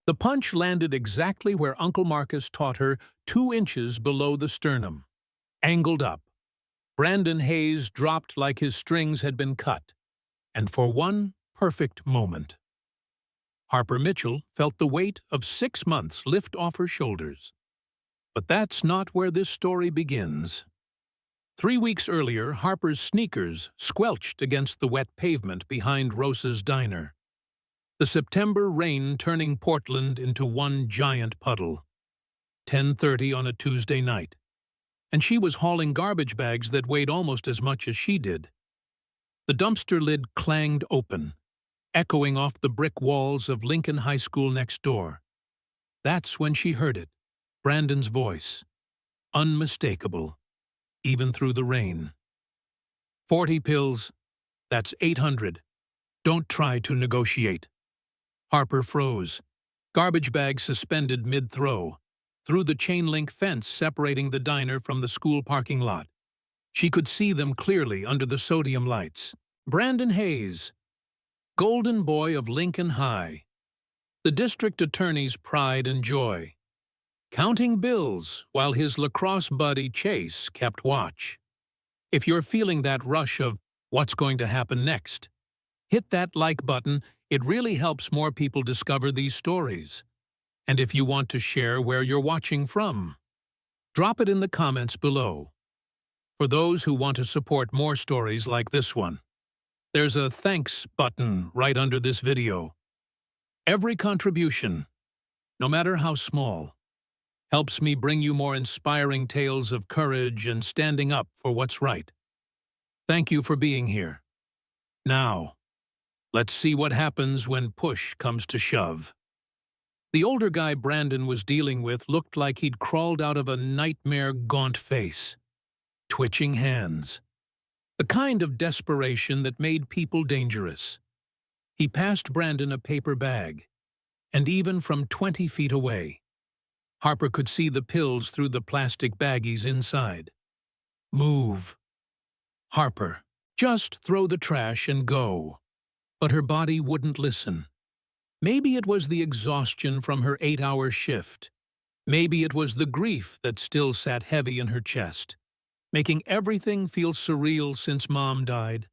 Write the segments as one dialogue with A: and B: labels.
A: The punch landed exactly where Uncle Marcus taught her, 2 inches below the sternum. Angled up, Brandon Hayes dropped like his strings had been cut, and for one perfect moment, Harper Mitchell felt the weight of 6 months lift off her shoulders. But that's not where this story begins. 3 weeks earlier, Harper's sneakers squelched against the wet pavement behind Rosa's diner. The September rain turning Portland into one giant puddle. 10:30 on a Tuesday night. And she was hauling garbage bags that weighed almost as much as she did. The dumpster lid clanged open, echoing off the brick walls of Lincoln High School next door. That's when she heard it, Brandon's voice. Unmistakable, even through the rain. 40 pills, that's 800. Don't try to negotiate. Harper froze, garbage bag suspended mid-throw, through the chain-link fence separating the diner from the school parking lot. She could see them clearly under the sodium lights. Brandon Hayes, golden boy of Lincoln High, the district attorney's pride and joy, counting bills while his lacrosse buddy Chase kept watch. If you're feeling that rush of what's going to happen next, hit that like button. It really helps more people discover these stories. And if you want to share where you're watching from, drop it in the comments below. For those who want to support more stories like this one, there's a thanks button right under this video. Every contribution, no matter how small, helps me bring you more inspiring tales of courage and standing up for what's right. Thank you for being here. Now, let's see what happens when push comes to shove. The older guy Brandon was dealing with looked like he'd crawled out of a nightmare gaunt face. Twitching hands. The kind of desperation that made people dangerous. He passed Brandon a paper bag, and even from 20 feet away, Harper could see the pills through the plastic baggies inside. Move. Harper, just throw the trash and go. But her body wouldn't listen. Maybe it was the exhaustion from her 8-hour shift. Maybe it was the grief that still sat heavy in her chest, making everything feel surreal since Mom died.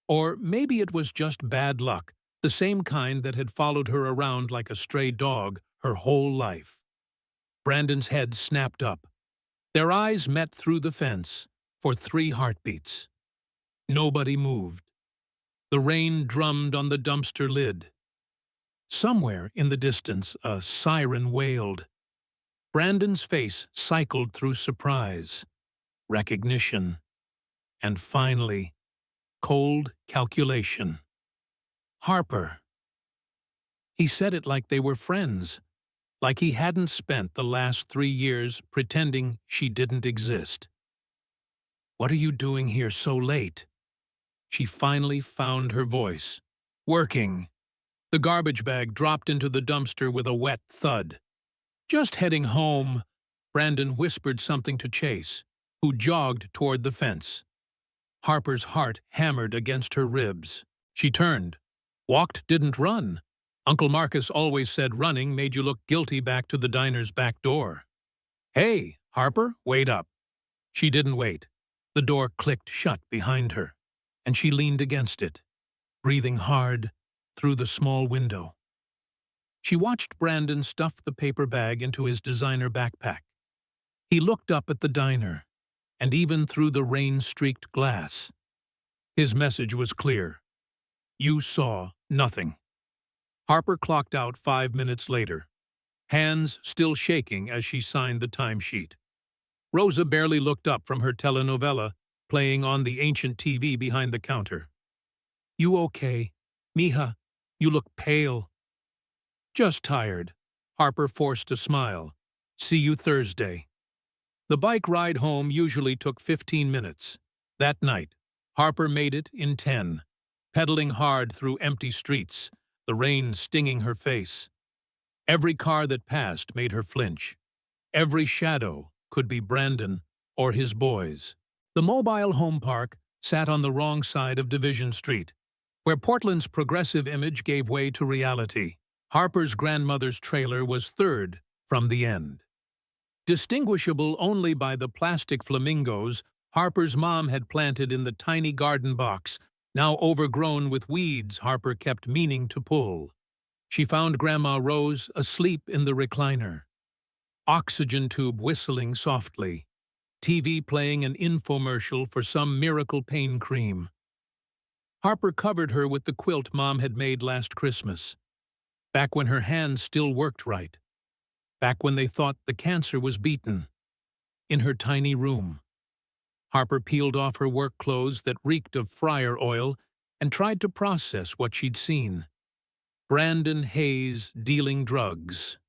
A: Or maybe it was just bad luck, the same kind that had followed her around like a stray dog her whole life. Brandon's head snapped up. Their eyes met through the fence for 3 heartbeats. Nobody moved. The rain drummed on the dumpster lid. Somewhere in the distance, a siren wailed. Brandon's face cycled through surprise, recognition, and finally, cold calculation. Harper. He said it like they were friends, like he hadn't spent the last 3 years pretending she didn't exist. What are you doing here so late? She finally found her voice. Working. The garbage bag dropped into the dumpster with a wet thud. Just heading home, Brandon whispered something to Chase, who jogged toward the fence. Harper's heart hammered against her ribs. She turned. Walked, didn't run. Uncle Marcus always said running made you look guilty back to the diner's back door. Hey, Harper, wait up. She didn't wait. The door clicked shut behind her, and she leaned against it, breathing hard through the small window. She watched Brandon stuff the paper bag into his designer backpack. He looked up at the diner, and even through the rain-streaked glass. His message was clear. You saw nothing. Harper clocked out 5 minutes later, hands still shaking as she signed the timesheet. Rosa barely looked up from her telenovela, playing on the ancient TV behind the counter. You okay? Mija, you look pale. Just tired. Harper forced a smile. See you Thursday. The bike ride home usually took 15 minutes. That night, Harper made it in 10, pedaling hard through empty streets, the rain stinging her face. Every car that passed made her flinch. Every shadow could be Brandon or his boys. The mobile home park sat on the wrong side of Division Street, where Portland's progressive image gave way to reality. Harper's grandmother's trailer was third from the end. Distinguishable only by the plastic flamingos Harper's mom had planted in the tiny garden box, now overgrown with weeds Harper kept meaning to pull. She found Grandma Rose asleep in the recliner, oxygen tube whistling softly, TV playing an infomercial for some miracle pain cream. Harper covered her with the quilt Mom had made last Christmas, back when her hands still worked right, back when they thought the cancer was beaten. In her tiny room, Harper peeled off her work clothes that reeked of fryer oil and tried to process what she'd seen. Brandon Hayes dealing drugs.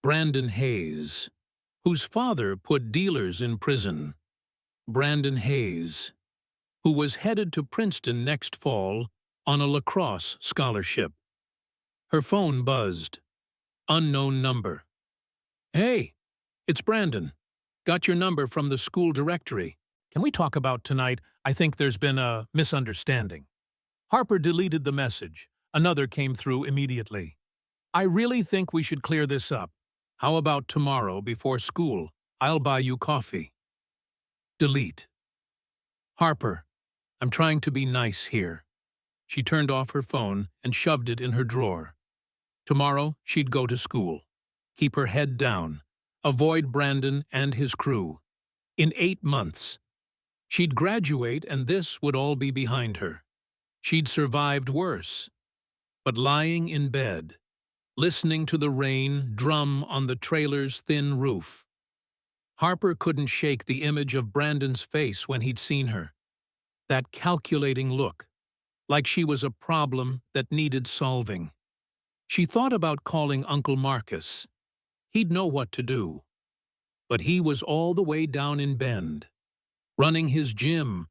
A: Brandon Hayes, whose father put dealers in prison. Brandon Hayes, who was headed to Princeton next fall on a lacrosse scholarship. Her phone buzzed. Unknown number. "Hey, it's Brandon. Got your number from the school directory. Can we talk about tonight? I think there's been a misunderstanding." Harper deleted the message. Another came through immediately. "I really think we should clear this up. How about tomorrow before school? I'll buy you coffee." Delete. "Harper, I'm trying to be nice here." She turned off her phone and shoved it in her drawer. Tomorrow she'd go to school. Keep her head down. Avoid Brandon and his crew. In 8 months, she'd graduate and this would all be behind her. She'd survived worse. But lying in bed, listening to the rain drum on the trailer's thin roof, Harper couldn't shake the image of Brandon's face when he'd seen her. That calculating look, like she was a problem that needed solving. She thought about calling Uncle Marcus. He'd know what to do. But he was all the way down in Bend, running his gym,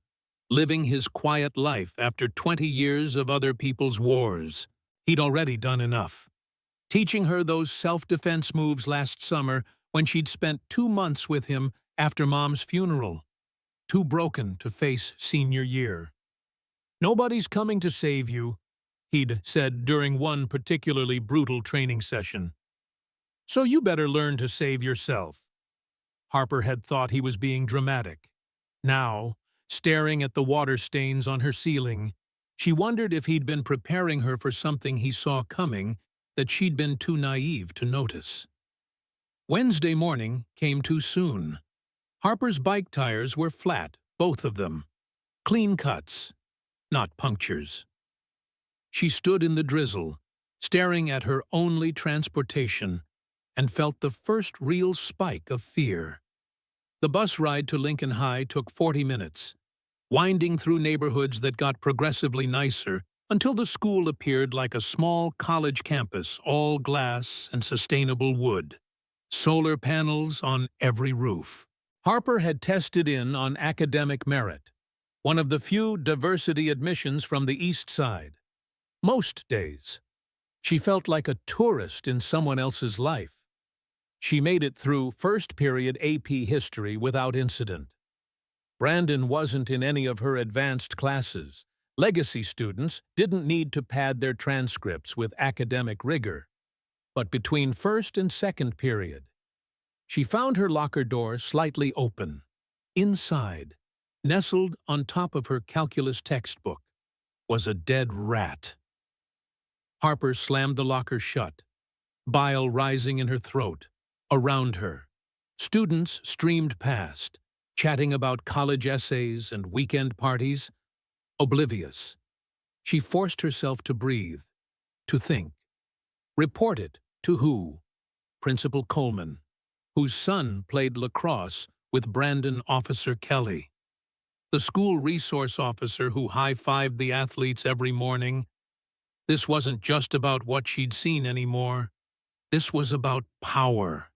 A: living his quiet life after 20 years of other people's wars. He'd already done enough. Teaching her those self-defense moves last summer when she'd spent 2 months with him after Mom's funeral, too broken to face senior year. "Nobody's coming to save you," he'd said during one particularly brutal training session. "So you better learn to save yourself." Harper had thought he was being dramatic. Now, staring at the water stains on her ceiling, she wondered if he'd been preparing her for something he saw coming that she'd been too naive to notice. Wednesday morning came too soon. Harper's bike tires were flat, both of them. Clean cuts, not punctures. She stood in the drizzle, staring at her only transportation, and felt the first real spike of fear. The bus ride to Lincoln High took 40 minutes, winding through neighborhoods that got progressively nicer until the school appeared like a small college campus, all glass and sustainable wood. Solar panels on every roof. Harper had tested in on academic merit, one of the few diversity admissions from the East Side. Most days, she felt like a tourist in someone else's life. She made it through first period AP history without incident. Brandon wasn't in any of her advanced classes. Legacy students didn't need to pad their transcripts with academic rigor. But between first and second period, she found her locker door slightly open. Inside, nestled on top of her calculus textbook, was a dead rat. Harper slammed the locker shut, bile rising in her throat. Around her, students streamed past, chatting about college essays and weekend parties. Oblivious, she forced herself to breathe, to think. Report it to who? Principal Coleman, whose son played lacrosse with Brandon Officer Kelly. The school resource officer who high-fived the athletes every morning. This wasn't just about what she'd seen anymore. This was about power.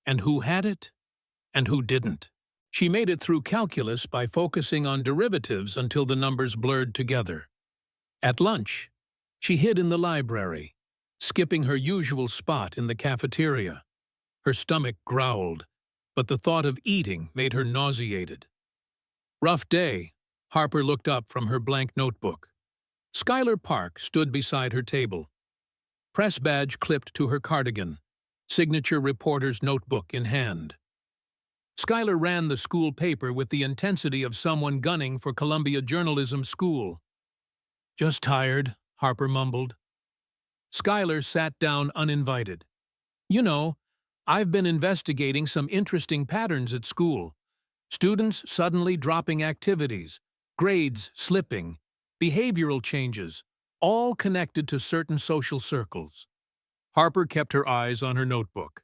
A: And who had it, and who didn't. She made it through calculus by focusing on derivatives until the numbers blurred together. At lunch, she hid in the library, skipping her usual spot in the cafeteria. Her stomach growled, but the thought of eating made her nauseated. Rough day, Harper looked up from her blank notebook. Schuyler Park stood beside her table. press badge clipped to her cardigan, signature reporter's notebook in hand. Schuyler ran the school paper with the intensity of someone gunning for Columbia Journalism School. "Just tired," Harper mumbled. Schuyler sat down uninvited. "You know, I've been investigating some interesting patterns at school. Students suddenly dropping activities, grades slipping, behavioral changes, all connected to certain social circles." Harper kept her eyes on her notebook.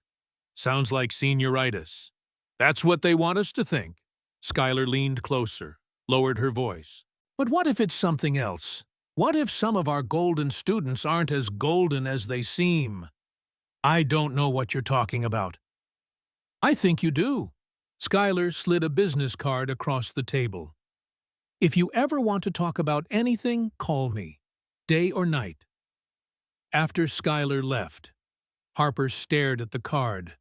A: "Sounds like senioritis." "That's what they want us to think." Schuyler leaned closer, lowered her voice. "But what if it's something else? What if some of our golden students aren't as golden as they seem?" "I don't know what you're talking about." "I think you do." Schuyler slid a business card across the table. "If you ever want to talk about anything, call me, day or night." After Schuyler left, Harper stared at the card.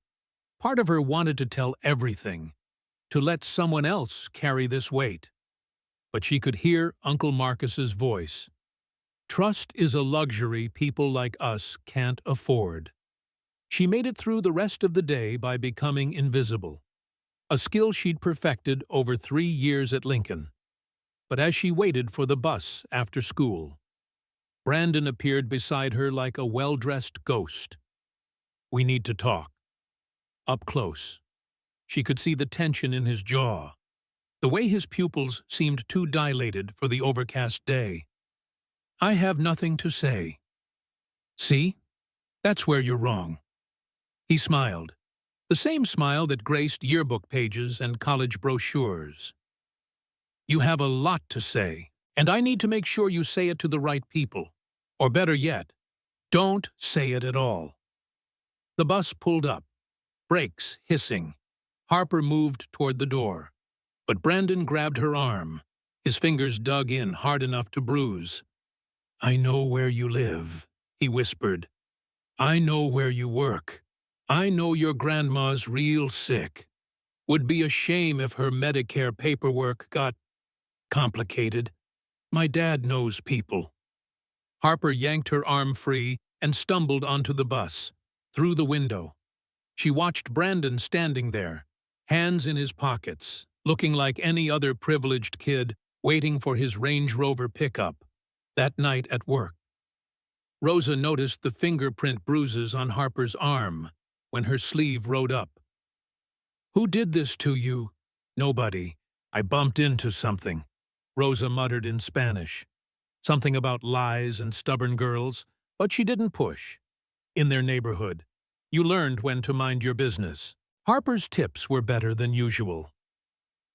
A: Part of her wanted to tell everything, to let someone else carry this weight. But she could hear Uncle Marcus's voice. Trust is a luxury people like us can't afford. She made it through the rest of the day by becoming invisible, a skill she'd perfected over 3 years at Lincoln. But as she waited for the bus after school, Brandon appeared beside her like a well-dressed ghost. "We need to talk." Up close, she could see the tension in his jaw, the way his pupils seemed too dilated for the overcast day. "I have nothing to say." "See? That's where you're wrong." He smiled, the same smile that graced yearbook pages and college brochures. "You have a lot to say, and I need to make sure you say it to the right people. Or better yet, don't say it at all." The bus pulled up, brakes hissing. Harper moved toward the door, but Brandon grabbed her arm, his fingers dug in hard enough to bruise. "I know where you live," he whispered. "I know where you work. I know your grandma's real sick. Would be a shame if her Medicare paperwork got complicated. My dad knows people." Harper yanked her arm free and stumbled onto the bus, through the window. She watched Brandon standing there, hands in his pockets, looking like any other privileged kid waiting for his Range Rover pickup, that night at work. Rosa noticed the fingerprint bruises on Harper's arm when her sleeve rode up. "Who did this to you?" "Nobody. I bumped into something," Rosa muttered in Spanish. Something about lies and stubborn girls, but she didn't push. "In their neighborhood. You learned when to mind your business." Harper's tips were better than usual.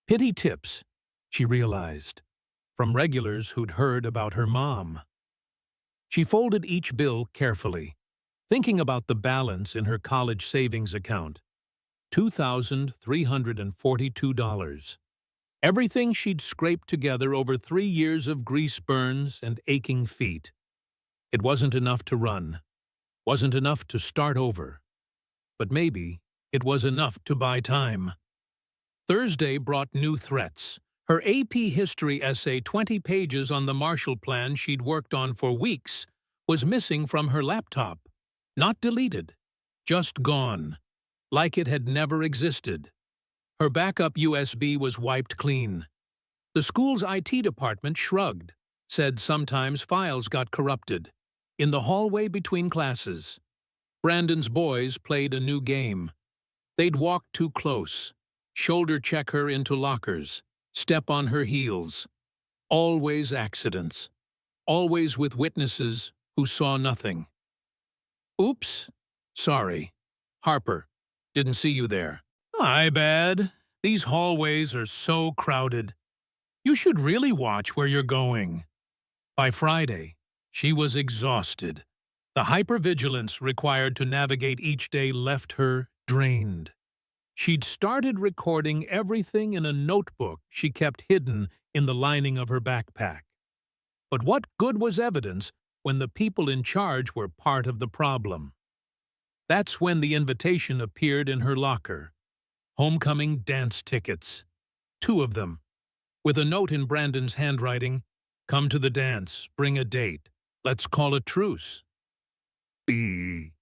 A: Pity tips, she realized, from regulars who'd heard about her mom. She folded each bill carefully, thinking about the balance in her college savings account. $2,342. Everything she'd scraped together over 3 years of grease burns and aching feet. It wasn't enough to run, wasn't enough to start over. But maybe it was enough to buy time. Thursday brought new threats. Her AP history essay, 20 pages on the Marshall Plan she'd worked on for weeks, was missing from her laptop. Not deleted, just gone, like it had never existed. Her backup USB was wiped clean. The school's IT department shrugged, said sometimes files got corrupted. In the hallway between classes, Brandon's boys played a new game. They'd walk too close, shoulder check her into lockers, step on her heels. Always accidents. Always with witnesses who saw nothing. "Oops, sorry. Harper, didn't see you there." "My bad. These hallways are so crowded. You should really watch where you're going." By Friday, she was exhausted. The hypervigilance required to navigate each day left her drained. She'd started recording everything in a notebook she kept hidden in the lining of her backpack. But what good was evidence when the people in charge were part of the problem? That's when the invitation appeared in her locker. Homecoming dance tickets. 2 of them. With a note in Brandon's handwriting, "Come to the dance, bring a date. Let's call a truce." B.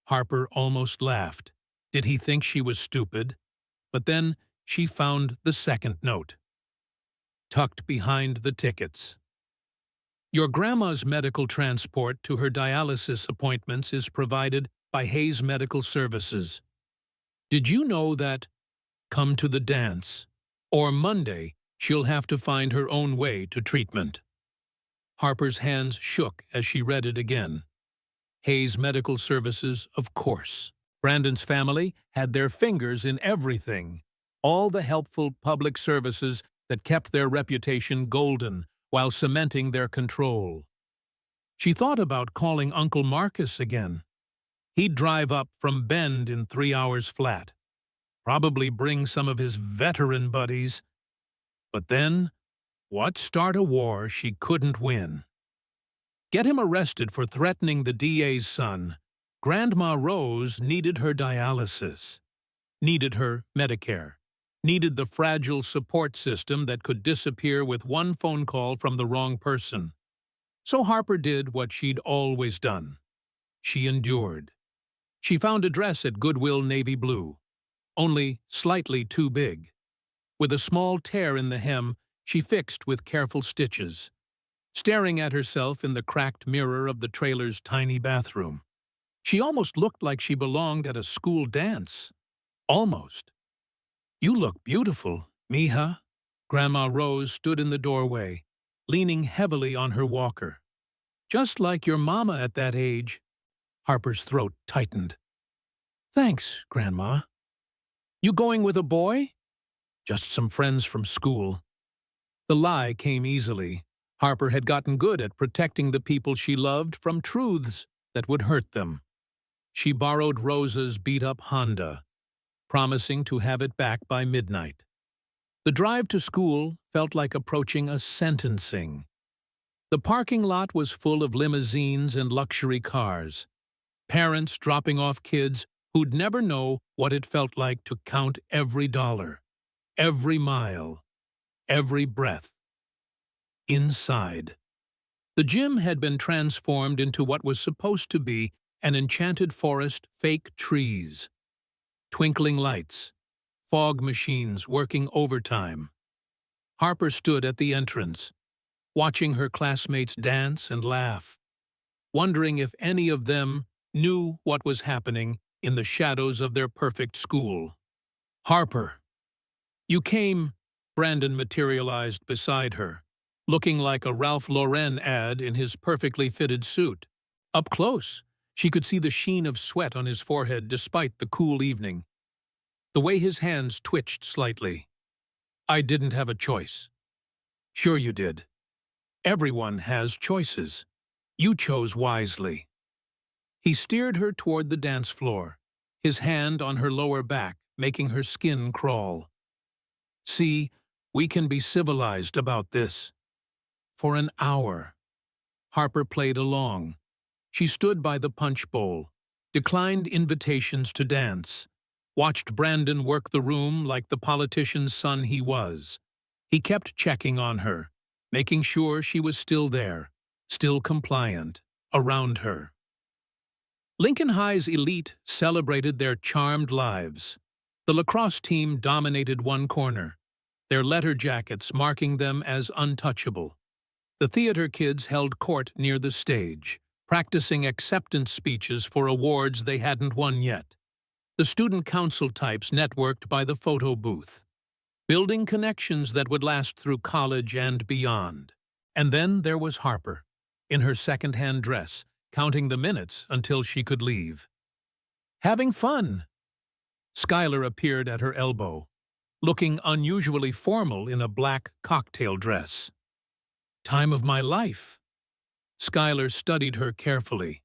A: Harper almost laughed. Did he think she was stupid? But then she found the second note, tucked behind the tickets. Your grandma's medical transport to her dialysis appointments is provided by Hayes Medical Services. Did you know that? Come to the dance. Or Monday, she'll have to find her own way to treatment. Harper's hands shook as she read it again. Hayes Medical Services, of course. Brandon's family had their fingers in everything. All the helpful public services that kept their reputation golden while cementing their control. She thought about calling Uncle Marcus again. He'd drive up from Bend in 3 hours flat. Probably bring some of his veteran buddies. But then, what start a war she couldn't win? Get him arrested for threatening the DA's son. Grandma Rose needed her dialysis, needed her Medicare, needed the fragile support system that could disappear with one phone call from the wrong person. So Harper did what she'd always done. She endured. She found a dress at Goodwill navy blue, only slightly too big. With a small tear in the hem, she fixed with careful stitches, staring at herself in the cracked mirror of the trailer's tiny bathroom. She almost looked like she belonged at a school dance. Almost. You look beautiful, mija. Grandma Rose stood in the doorway, leaning heavily on her walker. Just like your mama at that age. Harper's throat tightened. Thanks, Grandma. You going with a boy? Just some friends from school. The lie came easily. Harper had gotten good at protecting the people she loved from truths that would hurt them. She borrowed Rosa's beat-up Honda, promising to have it back by midnight. The drive to school felt like approaching a sentencing. The parking lot was full of limousines and luxury cars, parents dropping off kids who'd never know what it felt like to count every dollar, every mile, every breath. Inside, the gym had been transformed into what was supposed to be an enchanted forest, fake trees, twinkling lights, fog machines working overtime. Harper stood at the entrance, watching her classmates dance and laugh, wondering if any of them knew what was happening in the shadows of their perfect school. Harper. You came, Brandon materialized beside her, looking like a Ralph Lauren ad in his perfectly fitted suit. Up close, she could see the sheen of sweat on his forehead despite the cool evening. The way his hands twitched slightly. I didn't have a choice. Sure you did. Everyone has choices. You chose wisely. He steered her toward the dance floor, his hand on her lower back, making her skin crawl. See, we can be civilized about this. For an hour. Harper played along. She stood by the punch bowl, declined invitations to dance, watched Brandon work the room like the politician's son he was. He kept checking on her, making sure she was still there, still compliant, around her. Lincoln High's elite celebrated their charmed lives. The lacrosse team dominated one corner, their letter jackets marking them as untouchable. The theater kids held court near the stage, practicing acceptance speeches for awards they hadn't won yet. The student council types networked by the photo booth, building connections that would last through college and beyond. And then there was Harper, in her second-hand dress, counting the minutes until she could leave. Having fun. Skylar appeared at her elbow, looking unusually formal in a black cocktail dress. Time of my life. Skylar studied her carefully.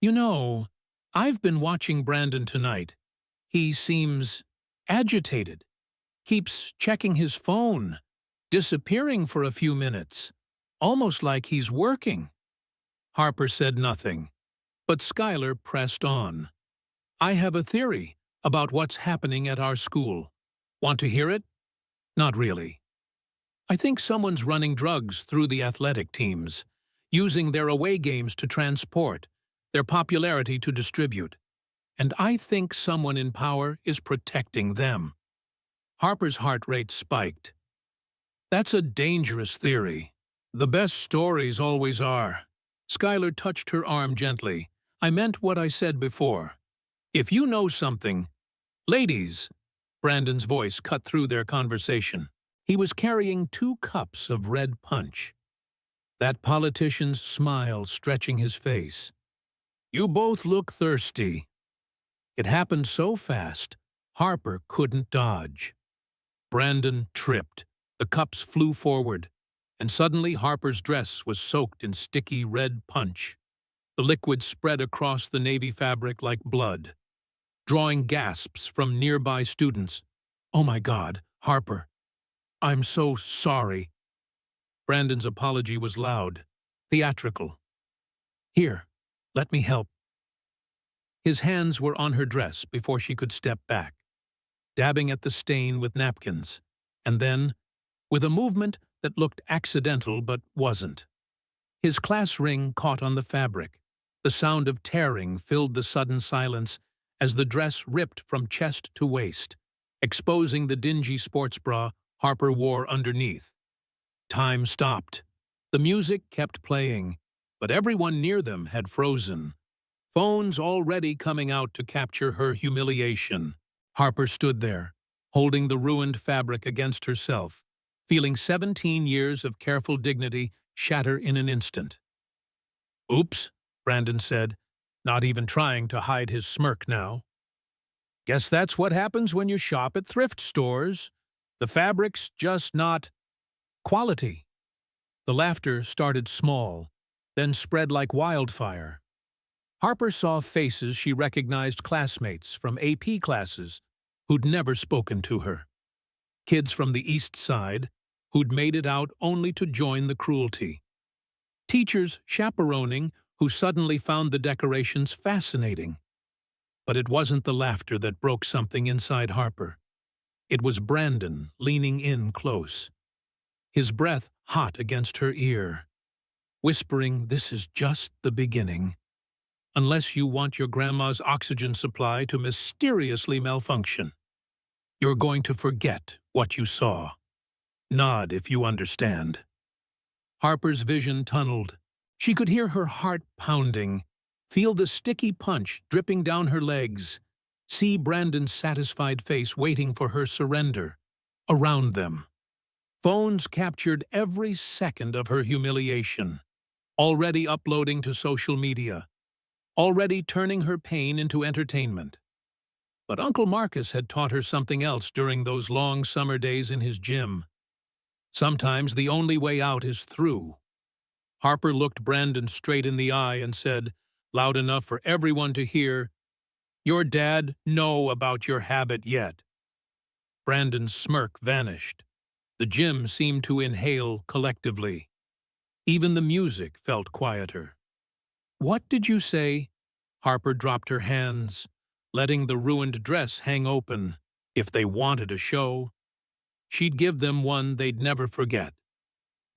A: You know, I've been watching Brandon tonight. He seems agitated. Keeps checking his phone, disappearing for a few minutes, almost like he's working. Harper said nothing, but Skylar pressed on. I have a theory about what's happening at our school. Want to hear it? Not really. I think someone's running drugs through the athletic teams, using their away games to transport, their popularity to distribute. And I think someone in power is protecting them. Harper's heart rate spiked. That's a dangerous theory. The best stories always are. Skylar touched her arm gently. I meant what I said before. If you know something... Ladies! Brandon's voice cut through their conversation. He was carrying 2 cups of red punch. That politician's smile stretching his face. You both look thirsty. It happened so fast, Harper couldn't dodge. Brandon tripped. The cups flew forward, and suddenly Harper's dress was soaked in sticky red punch. The liquid spread across the navy fabric like blood, drawing gasps from nearby students. Oh my God, Harper. I'm so sorry. Brandon's apology was loud, theatrical. Here, let me help. His hands were on her dress before she could step back, dabbing at the stain with napkins, and then, with a movement that looked accidental but wasn't, his class ring caught on the fabric. The sound of tearing filled the sudden silence as the dress ripped from chest to waist, exposing the dingy sports bra Harper wore underneath. Time stopped. The music kept playing, but everyone near them had frozen, phones already coming out to capture her humiliation. Harper stood there, holding the ruined fabric against herself, feeling 17 years of careful dignity shatter in an instant. Oops, Brandon said, not even trying to hide his smirk now. Guess that's what happens when you shop at thrift stores. The fabric's just not quality. The laughter started small, then spread like wildfire. Harper saw faces she recognized, classmates from AP classes who'd never spoken to her. Kids from the East Side who'd made it out only to join the cruelty. Teachers chaperoning who suddenly found the decorations fascinating. But it wasn't the laughter that broke something inside Harper. It was Brandon leaning in close, his breath hot against her ear, whispering, "This is just the beginning. Unless you want your grandma's oxygen supply to mysteriously malfunction, you're going to forget what you saw. Nod if you understand." Harper's vision tunneled. She could hear her heart pounding, feel the sticky punch dripping down her legs, see Brandon's satisfied face waiting for her surrender. Around them, phones captured every second of her humiliation, already uploading to social media, already turning her pain into entertainment. But Uncle Marcus had taught her something else during those long summer days in his gym. Sometimes the only way out is through. Harper looked Brandon straight in the eye and said, loud enough for everyone to hear, "Your dad know about your habit yet." Brandon's smirk vanished. The gym seemed to inhale collectively. Even the music felt quieter. "What did you say?" Harper dropped her hands, letting the ruined dress hang open. If they wanted a show, she'd give them one they'd never forget.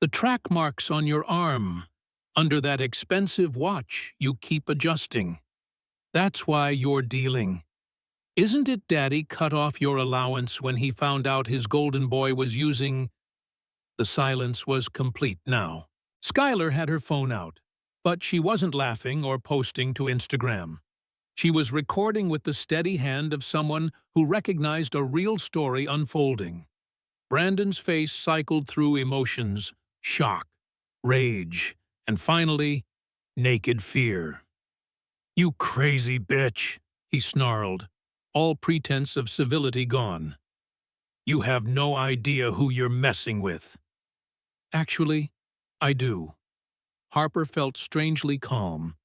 A: "The track marks on your arm, under that expensive watch you keep adjusting. That's why you're dealing. Isn't it Daddy cut off your allowance when he found out his golden boy was using—" The silence was complete now. Skylar had her phone out, but she wasn't laughing or posting to Instagram. She was recording with the steady hand of someone who recognized a real story unfolding. Brandon's face cycled through emotions: shock, rage, and finally, naked fear. "You crazy bitch," he snarled, all pretense of civility gone. "You have no idea who you're messing with." "Actually, I do." Harper felt strangely calm,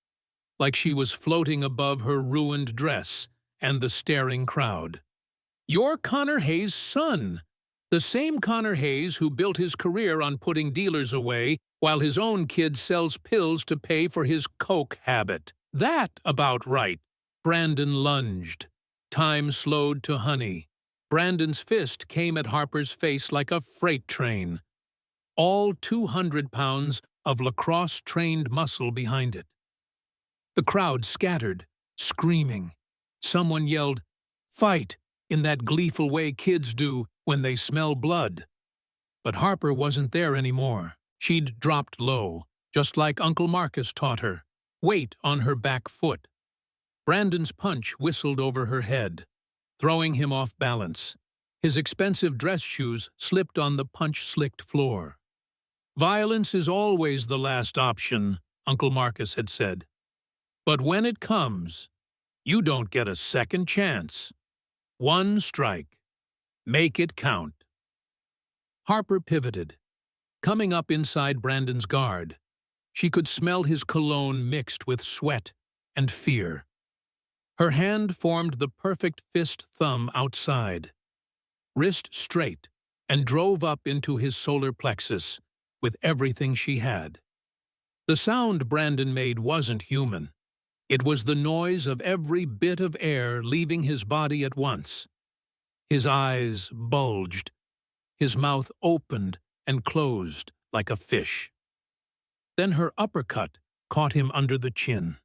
A: like she was floating above her ruined dress and the staring crowd. "You're Connor Hayes' son. The same Connor Hayes who built his career on putting dealers away while his own kid sells pills to pay for his coke habit. That about right." Brandon lunged. Time slowed to honey. Brandon's fist came at Harper's face like a freight train. All 200 pounds of lacrosse-trained muscle behind it. The crowd scattered, screaming. Someone yelled, "Fight!" in that gleeful way kids do when they smell blood. But Harper wasn't there anymore. She'd dropped low, just like Uncle Marcus taught her, weight on her back foot. Brandon's punch whistled over her head, throwing him off balance. His expensive dress shoes slipped on the punch-slicked floor. "Violence is always the last option," Uncle Marcus had said. "But when it comes, you don't get a second chance. One strike. Make it count." Harper pivoted, coming up inside Brandon's guard. She could smell his cologne mixed with sweat and fear. Her hand formed the perfect fist-thumb outside, wrist straight, and drove up into his solar plexus with everything she had. The sound Brandon made wasn't human. It was the noise of every bit of air leaving his body at once. His eyes bulged, his mouth opened and closed like a fish. Then her uppercut caught him under the chin,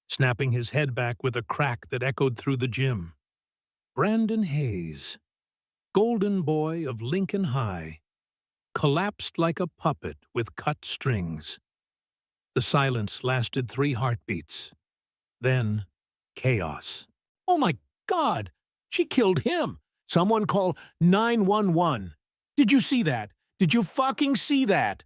A: snapping his head back with a crack that echoed through the gym. Brandon Hayes, golden boy of Lincoln High, collapsed like a puppet with cut strings. The silence lasted 3 heartbeats. Then, chaos.
B: "Oh my God! She killed him! Someone call 911! Did you see that? Did you fucking see that?"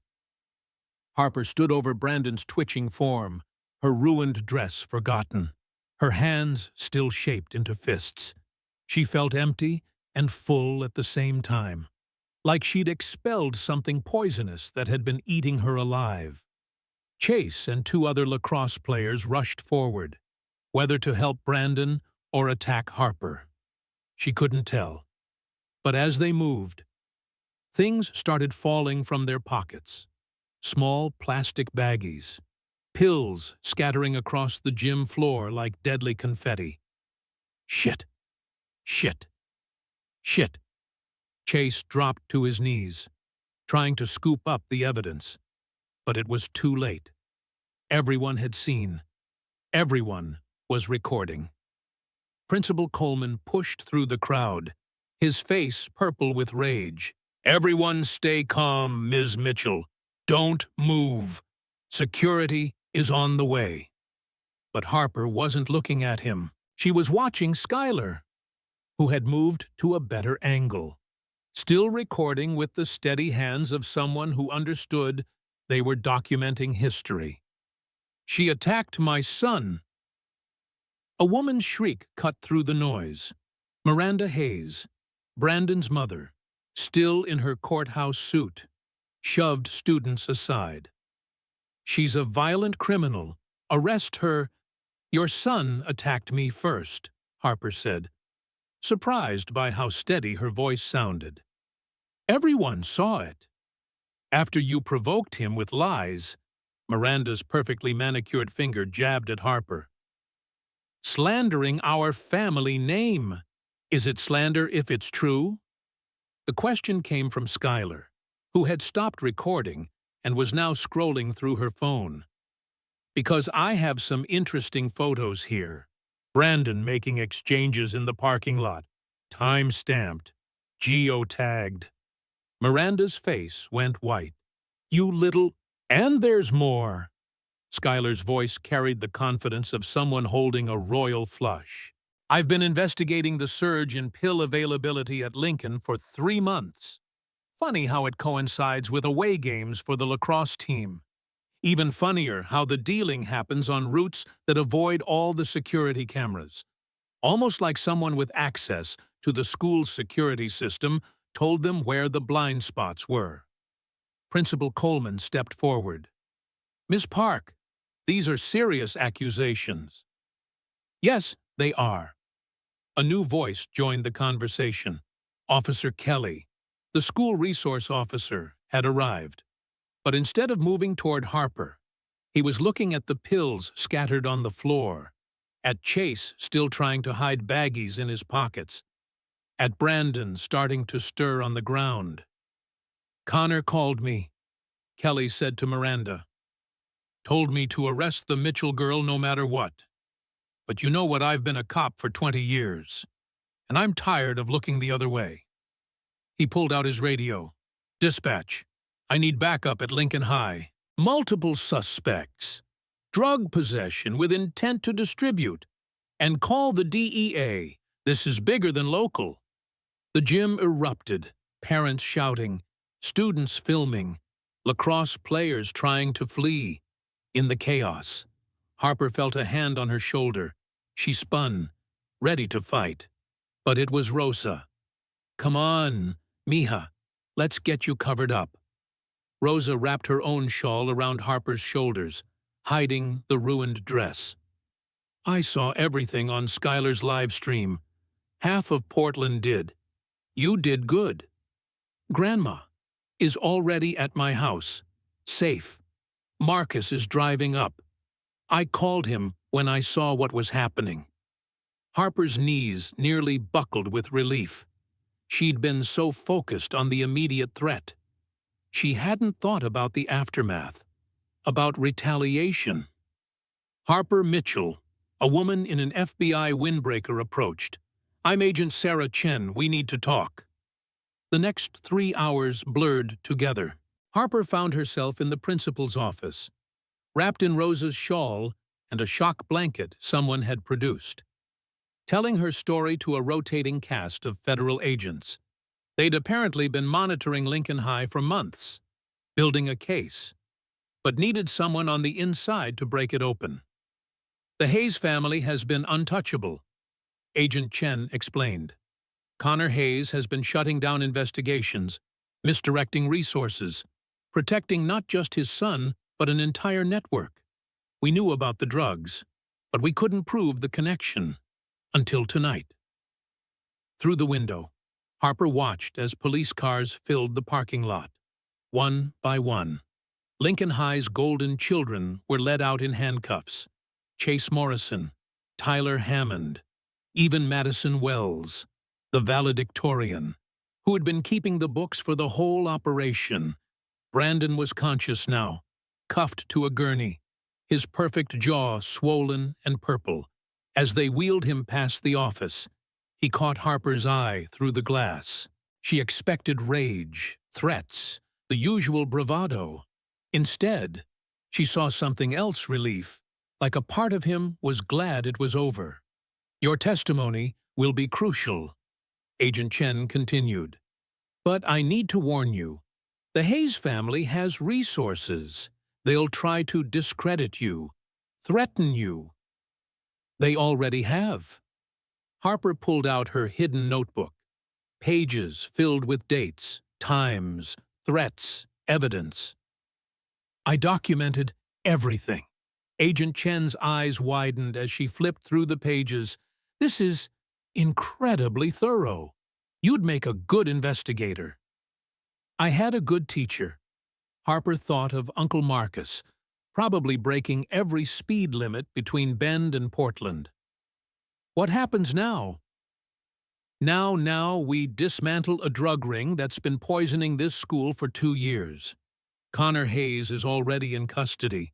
A: Harper stood over Brandon's twitching form, her ruined dress forgotten, her hands still shaped into fists. She felt empty and full at the same time, like she'd expelled something poisonous that had been eating her alive. Chase and 2 other lacrosse players rushed forward, whether to help Brandon or attack Harper. She couldn't tell. But as they moved, things started falling from their pockets. Small plastic baggies, pills scattering across the gym floor like deadly confetti. Shit. Shit. Shit. Chase dropped to his knees, trying to scoop up the evidence. But it was too late. Everyone had seen. Everyone was recording. Principal Coleman pushed through the crowd, his face purple with rage. "Everyone stay calm, Ms. Mitchell. Don't move. Security is on the way." But Harper wasn't looking at him. She was watching Skylar, who had moved to a better angle, still recording with the steady hands of someone who understood they were documenting history. "She attacked my son." A woman's shriek cut through the noise. Miranda Hayes, Brandon's mother, still in her courthouse suit, shoved students aside. "She's a violent criminal. Arrest her." "Your son attacked me first," Harper said, surprised by how steady her voice sounded. "Everyone saw it. After you provoked him with lies." Miranda's perfectly manicured finger jabbed at Harper. "Slandering our family name. Is it slander if it's true?" The question came from Skylar, who had stopped recording and was now scrolling through her phone. "Because I have some interesting photos here. Brandon making exchanges in the parking lot. Time-stamped. Geotagged." Miranda's face went white. "You little—" "And there's more." Skylar's voice carried the confidence of someone holding a royal flush. "I've been investigating the surge in pill availability at Lincoln for 3 months. Funny how it coincides with away games for the lacrosse team. Even funnier how the dealing happens on routes that avoid all the security cameras. Almost like someone with access to the school's security system told them where the blind spots were." Principal Coleman stepped forward. "Miss Park, these are serious accusations." "Yes, they are." A new voice joined the conversation. Officer Kelly, the school resource officer, had arrived. But instead of moving toward Harper, he was looking at the pills scattered on the floor, at Chase still trying to hide baggies in his pockets, at Brandon starting to stir on the ground. "Connor called me. Kelly said to Miranda. Told me to arrest the Mitchell girl no matter what. But you know what, I've been a cop for 20 years, and I'm tired of looking the other way. He pulled out his radio. Dispatch, I need backup at Lincoln High. Multiple suspects. Drug possession with intent to distribute. And call the DEA. This is bigger than local. The gym erupted, parents shouting, students filming, lacrosse players trying to flee. In the chaos, Harper felt a hand on her shoulder. She spun, ready to fight. But it was Rosa. Come on, mija, let's get you covered up. Rosa wrapped her own shawl around Harper's shoulders, hiding the ruined dress. I saw everything on Skylar's live stream. Half of Portland did. You did good. Grandma is already at my house, safe. Marcus is driving up. I called him when I saw what was happening. Harper's knees nearly buckled with relief. She'd been so focused on the immediate threat. She hadn't thought about the aftermath, about retaliation. Harper Mitchell, a woman in an FBI windbreaker, approached. I'm Agent Sarah Chen. We need to talk. The next 3 hours blurred together. Harper found herself in the principal's office, wrapped in Rosa's shawl and a shock blanket someone had produced, telling her story to a rotating cast of federal agents. They'd apparently been monitoring Lincoln High for months, building a case, but needed someone on the inside to break it open. The Hayes family has been untouchable, Agent Chen explained. Connor Hayes has been shutting down investigations, misdirecting resources, protecting not just his son, but an entire network. We knew about the drugs, but we couldn't prove the connection until tonight. Through the window, Harper watched as police cars filled the parking lot. One by one, Lincoln High's golden children were led out in handcuffs. Chase Morrison, Tyler Hammond, even Madison Wells, the valedictorian, who had been keeping the books for the whole operation. Brandon was conscious now, cuffed to a gurney, his perfect jaw swollen and purple. As they wheeled him past the office, he caught Harper's eye through the glass. She expected rage, threats, the usual bravado. Instead, she saw something else: relief, like a part of him was glad it was over. Your testimony will be crucial, Agent Chen continued. But I need to warn you, the Hayes family has resources. They'll try to discredit you, threaten you. They already have. Harper pulled out her hidden notebook, pages filled with dates, times, threats, evidence. I documented everything. Agent Chen's eyes widened as she flipped through the pages. This is incredibly thorough. You'd make a good investigator. I had a good teacher. Harper thought of Uncle Marcus, probably breaking every speed limit between Bend and Portland. What happens now? Now we dismantle a drug ring that's been poisoning this school for 2 years. Connor Hayes is already in custody.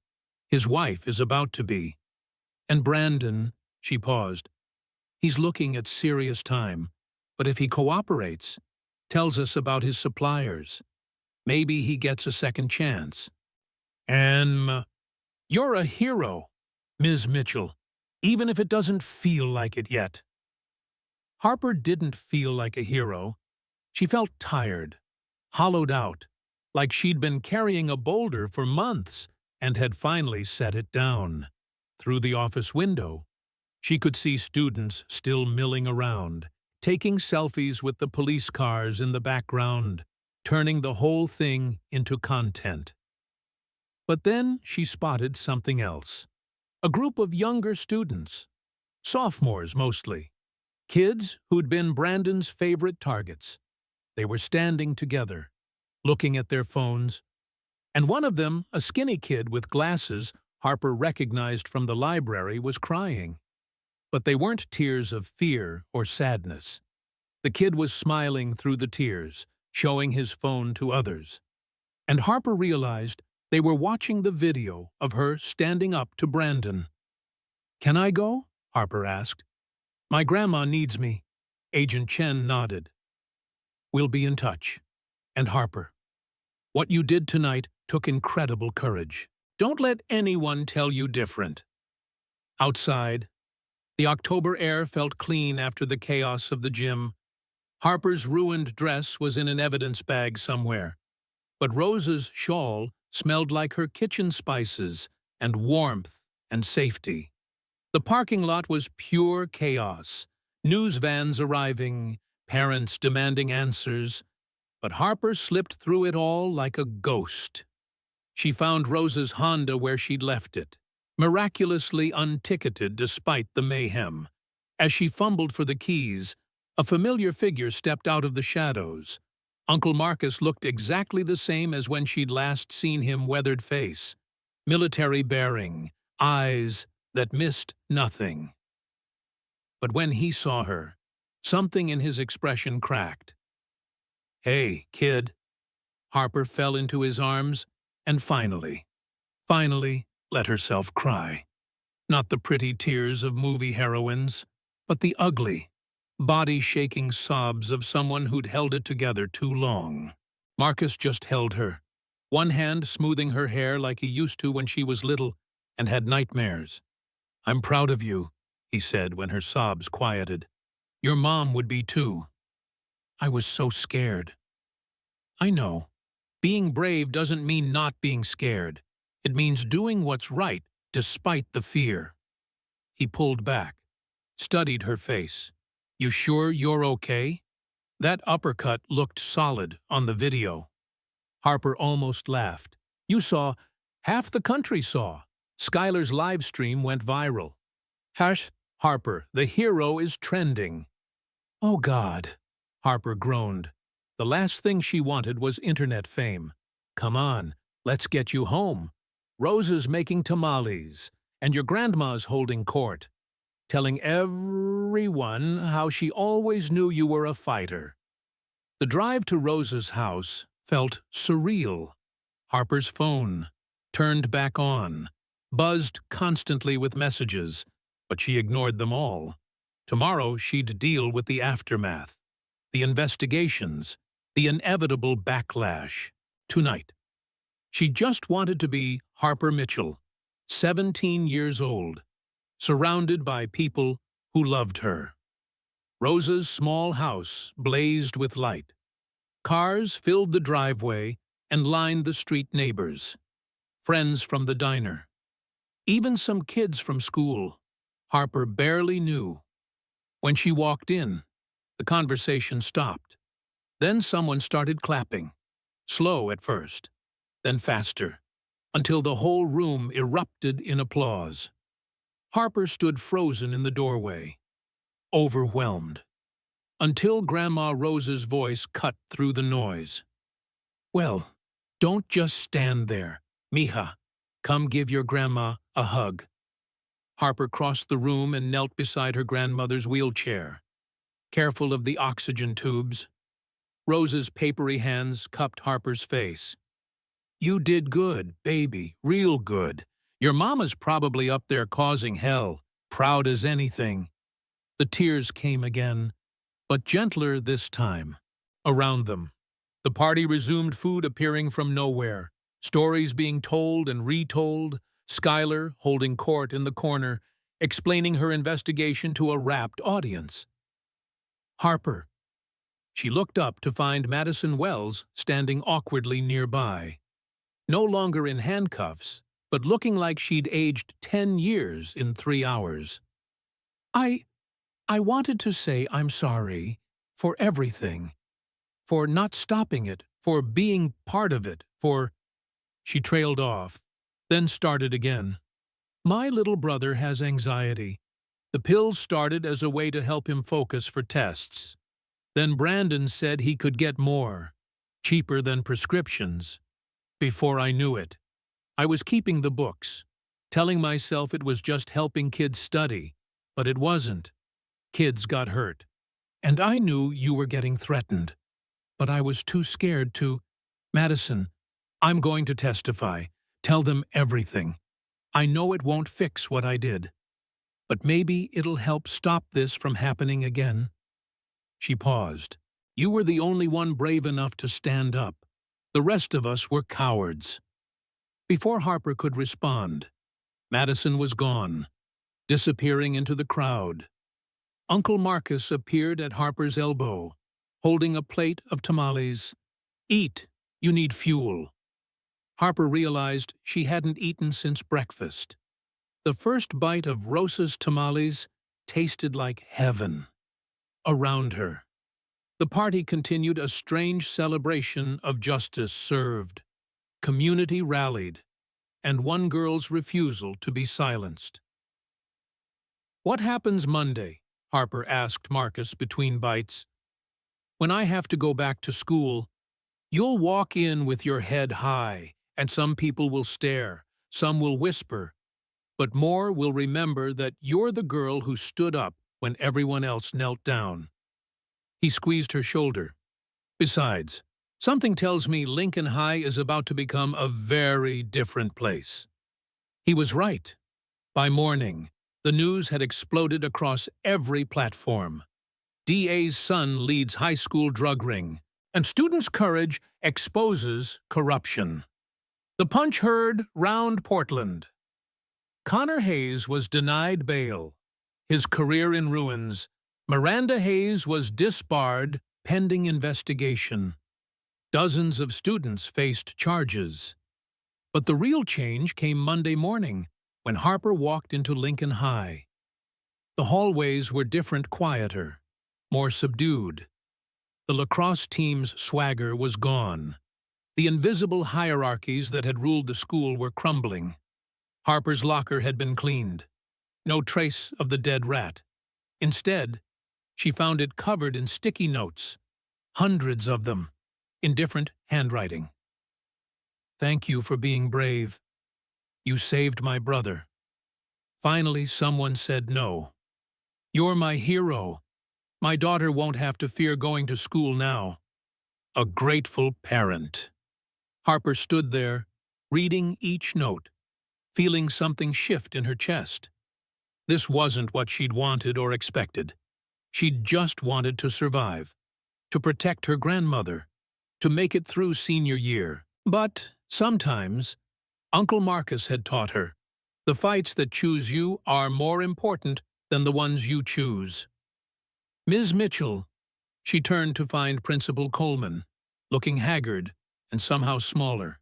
A: His wife is about to be. And Brandon, she paused. He's looking at serious time, but if he cooperates, tells us about his suppliers, maybe he gets a second chance. You're a hero, Ms. Mitchell, even if it doesn't feel like it yet. Harper didn't feel like a hero. She felt tired, hollowed out, like she'd been carrying a boulder for months and had finally set it down. Through the office window, she could see students still milling around, taking selfies with the police cars in the background, turning the whole thing into content. But then she spotted something else. A group of younger students, sophomores mostly, kids who'd been Brandon's favorite targets. They were standing together, looking at their phones, and one of them, a skinny kid with glasses Harper recognized from the library, was crying. But they weren't tears of fear or sadness. The kid was smiling through the tears, showing his phone to others. and Harper realized they were watching the video of her standing up to Brandon. "Can I go?" Harper asked. "My grandma needs me." Agent Chen nodded. "We'll be in touch." And Harper, what you did tonight took incredible courage. Don't let anyone tell you different. Outside, the October air felt clean after the chaos of the gym. Harper's ruined dress was in an evidence bag somewhere, but Rose's shawl smelled like her kitchen spices and warmth and safety. The parking lot was pure chaos, news vans arriving, parents demanding answers, but Harper slipped through it all like a ghost. She found Rose's Honda where she'd left it, miraculously unticketed despite the mayhem. As she fumbled for the keys, a familiar figure stepped out of the shadows. Uncle Marcus looked exactly the same as when she'd last seen him, weathered face, military bearing, eyes that missed nothing. But when he saw her, something in his expression cracked. "Hey, kid." Harper fell into his arms and finally let herself cry. Not the pretty tears of movie heroines, but the ugly, body-shaking sobs of someone who'd held it together too long. Marcus just held her, one hand smoothing her hair like he used to when she was little and had nightmares. "I'm proud of you," he said when her sobs quieted. "Your mom would be too." "I was so scared." "I know. Being brave doesn't mean not being scared. It means doing what's right despite the fear." He pulled back, studied her face. "You sure you're okay?" That uppercut looked solid on the video. Harper almost laughed. "You saw, half the country saw. Skylar's live stream went viral." "Hush, Harper, the hero is trending." "Oh God," Harper groaned. The last thing she wanted was internet fame. "Come on, let's get you home. Rosa's making tamales, and your grandma's holding court, telling everyone how she always knew you were a fighter." The drive to Rosa's house felt surreal. Harper's phone, turned back on, buzzed constantly with messages, but she ignored them all. Tomorrow she'd deal with the aftermath, the investigations, the inevitable backlash. Tonight, she just wanted to be Harper Mitchell, 17 years old, surrounded by people who loved her. Rosa's small house blazed with light. Cars filled the driveway and lined the street neighbors. Friends from the diner. Even some kids from school. Harper barely knew. When she walked in, the conversation stopped. Then someone started clapping, slow at first, then faster, until the whole room erupted in applause. Harper stood frozen in the doorway, overwhelmed, until Grandma Rose's voice cut through the noise. "Well, don't just stand there, mija. Come give your grandma a hug." Harper crossed the room and knelt beside her grandmother's wheelchair, careful of the oxygen tubes. Rose's papery hands cupped Harper's face. "You did good, baby, real good. Your mama's probably up there causing hell, proud as anything." The tears came again, but gentler this time. Around them, the party resumed, food appearing from nowhere, stories being told and retold, Skylar holding court in the corner, explaining her investigation to a rapt audience. Harper. She looked up to find Madison Wells standing awkwardly nearby. No longer in handcuffs, but looking like she'd aged 10 years in 3 hours. I wanted to say I'm sorry for everything. For not stopping it, for being part of it, for—" She trailed off, then started again. "My little brother has anxiety. The pills started as a way to help him focus for tests. Then Brandon said he could get more, cheaper than prescriptions. Before I knew it, I was keeping the books, telling myself it was just helping kids study, but it wasn't. Kids got hurt. And I knew you were getting threatened. But I was too scared to—" "Madison, I'm going to testify. Tell them everything. I know it won't fix what I did, but maybe it'll help stop this from happening again." She paused. "You were the only one brave enough to stand up. The rest of us were cowards." Before Harper could respond, Madison was gone, disappearing into the crowd. Uncle Marcus appeared at Harper's elbow, holding a plate of tamales. "Eat, you need fuel." Harper realized she hadn't eaten since breakfast. The first bite of Rosa's tamales tasted like heaven. Around her, the party continued a strange celebration of justice served. Community rallied, and one girl's refusal to be silenced. "What happens Monday?" Harper asked Marcus between bites. "When I have to go back to school, you'll walk in with your head high, and some people will stare, some will whisper, but more will remember that you're the girl who stood up when everyone else knelt down." He squeezed her shoulder. "Besides, something tells me Lincoln High is about to become a very different place." He was right. By morning, the news had exploded across every platform. DA's son leads high school drug ring, and students' courage exposes corruption. The punch heard round Portland. Connor Hayes was denied bail, his career in ruins. Miranda Hayes was disbarred pending investigation. Dozens of students faced charges. But the real change came Monday morning, when Harper walked into Lincoln High. The hallways were different, quieter, more subdued. The lacrosse team's swagger was gone. The invisible hierarchies that had ruled the school were crumbling. Harper's locker had been cleaned. No trace of the dead rat. Instead, she found it covered in sticky notes, hundreds of them, in different handwriting. "Thank you for being brave. You saved my brother." Finally, someone said no. "You're my hero. My daughter won't have to fear going to school now." A grateful parent. Harper stood there, reading each note, feeling something shift in her chest. This wasn't what she'd wanted or expected. She'd just wanted to survive, to protect her grandmother, to make it through senior year. But sometimes, Uncle Marcus had taught her, the fights that choose you are more important than the ones you choose. "Ms. Mitchell," she turned to find Principal Coleman, looking haggard and somehow smaller.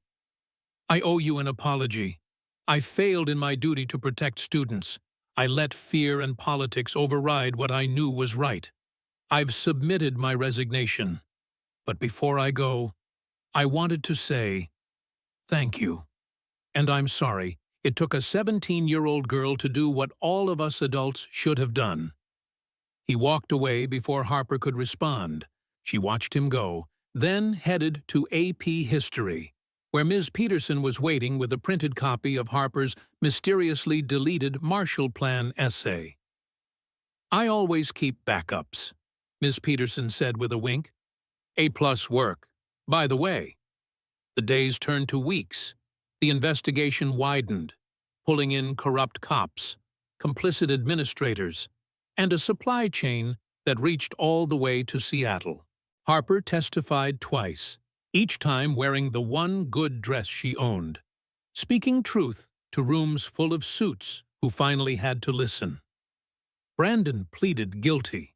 A: "I owe you an apology. I failed in my duty to protect students. I let fear and politics override what I knew was right. I've submitted my resignation. But before I go, I wanted to say thank you. And I'm sorry, it took a 17-year-old girl to do what all of us adults should have done." He walked away before Harper could respond. She watched him go, then headed to AP History, where Ms. Peterson was waiting with a printed copy of Harper's mysteriously deleted Marshall Plan essay. "I always keep backups," Ms. Peterson said with a wink. "A-plus work. By the way." The days turned to weeks. The investigation widened, pulling in corrupt cops, complicit administrators, and a supply chain that reached all the way to Seattle. Harper testified twice, each time wearing the one good dress she owned, speaking truth to rooms full of suits who finally had to listen. Brandon pleaded guilty,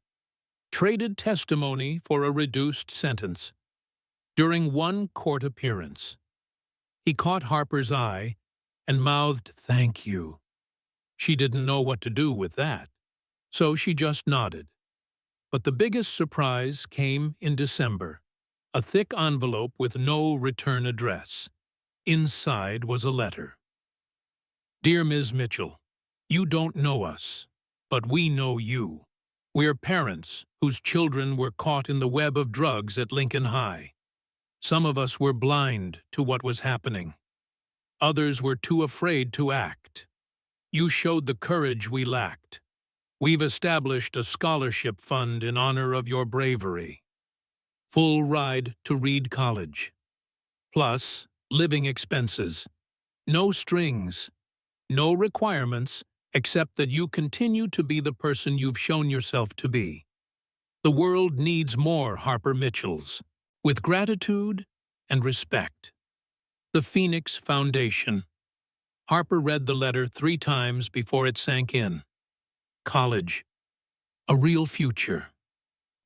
A: traded testimony for a reduced sentence. During one court appearance, he caught Harper's eye and mouthed, "Thank you." She didn't know what to do with that, so she just nodded. But the biggest surprise came in December, a thick envelope with no return address. Inside was a letter. "Dear Ms. Mitchell, you don't know us, but we know you. We're parents whose children were caught in the web of drugs at Lincoln High. Some of us were blind to what was happening. Others were too afraid to act. You showed the courage we lacked. We've established a scholarship fund in honor of your bravery. Full ride to Reed College. Plus, living expenses, no strings, no requirements except that you continue to be the person you've shown yourself to be. The world needs more Harper Mitchells, with gratitude and respect. The Phoenix Foundation. Harper read the letter 3 times before it sank in. College. A real future.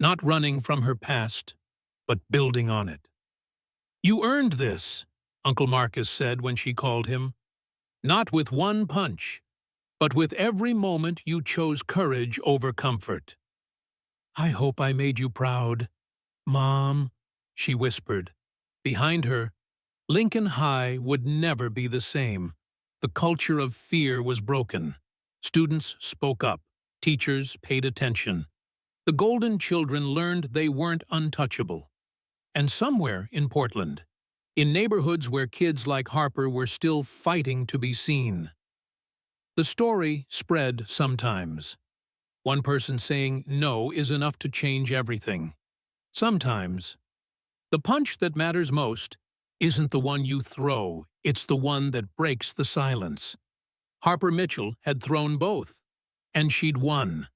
A: Not running from her past, but building on it. "You earned this," Uncle Marcus said when she called him. "Not with one punch, but with every moment you chose courage over comfort." "I hope I made you proud, Mom," she whispered. Behind her, Lincoln High would never be the same. The culture of fear was broken. Students spoke up. Teachers paid attention. The Golden Children learned they weren't untouchable. And somewhere in Portland, in neighborhoods where kids like Harper were still fighting to be seen. The story spread sometimes. One person saying no is enough to change everything. Sometimes. The punch that matters most isn't the one you throw, it's the one that breaks the silence. Harper Mitchell had thrown both, and she'd won.